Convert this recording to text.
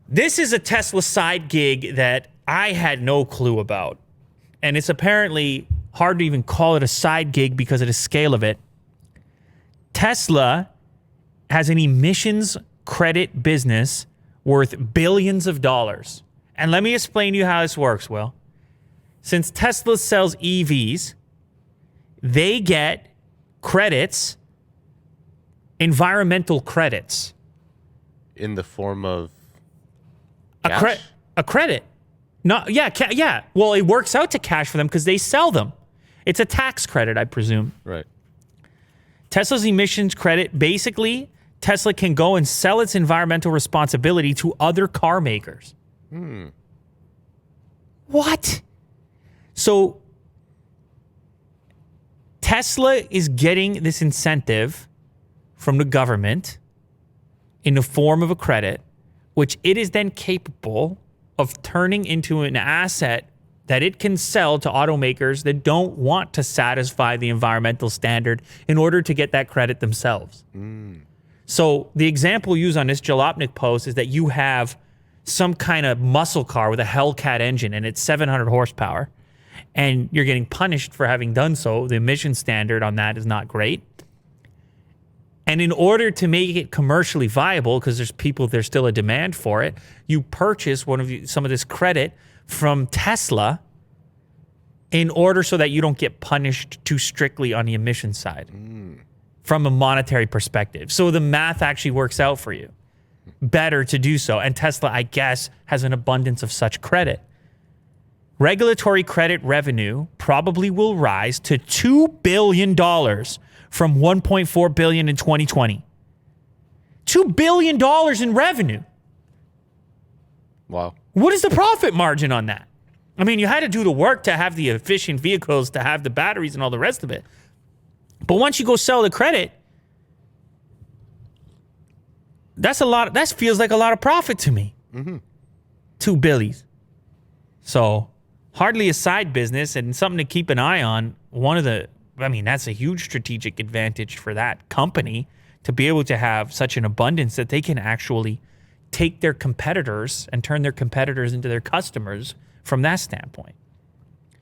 This is a Tesla side gig that I had no clue about. And it's apparently hard to even call it a side gig because of the scale of it. Tesla has an emissions credit business worth billions of dollars. And let me explain to you how this works, Will. Since Tesla sells EVs, they get credits, environmental credits. In the form of a credit. No, yeah. Well, it works out to cash for them because they sell them. It's a tax credit, I presume. Right. Tesla's emissions credit, basically, Tesla can go and sell its environmental responsibility to other car makers. What? So Tesla is getting this incentive from the government in the form of a credit, which it is then capable of turning into an asset that it can sell to automakers that don't want to satisfy the environmental standard in order to get that credit themselves. So the example used on this Jalopnik post is that you have some kind of muscle car with a Hellcat engine and it's 700 horsepower, and you're getting punished for having done so. The emission standard on that is not great. And in order to make it commercially viable, because there's still a demand for it, you purchase some of this credit from Tesla in order so that you don't get punished too strictly on the emission side from a monetary perspective. So the math actually works out for you. Better to do so. And Tesla, I guess, has an abundance of such credit. Regulatory credit revenue probably will rise to $2 billion from $1.4 billion in 2020. $2 billion in revenue. Wow. What is the profit margin on that? I mean, you had to do the work to have the efficient vehicles, to have the batteries and all the rest of it. But once you go sell the credit, that's a lot. That feels like a lot of profit to me. $2 billion. So hardly a side business and something to keep an eye on. That's a huge strategic advantage for that company to be able to have such an abundance that they can actually take their competitors and turn their competitors into their customers from that standpoint.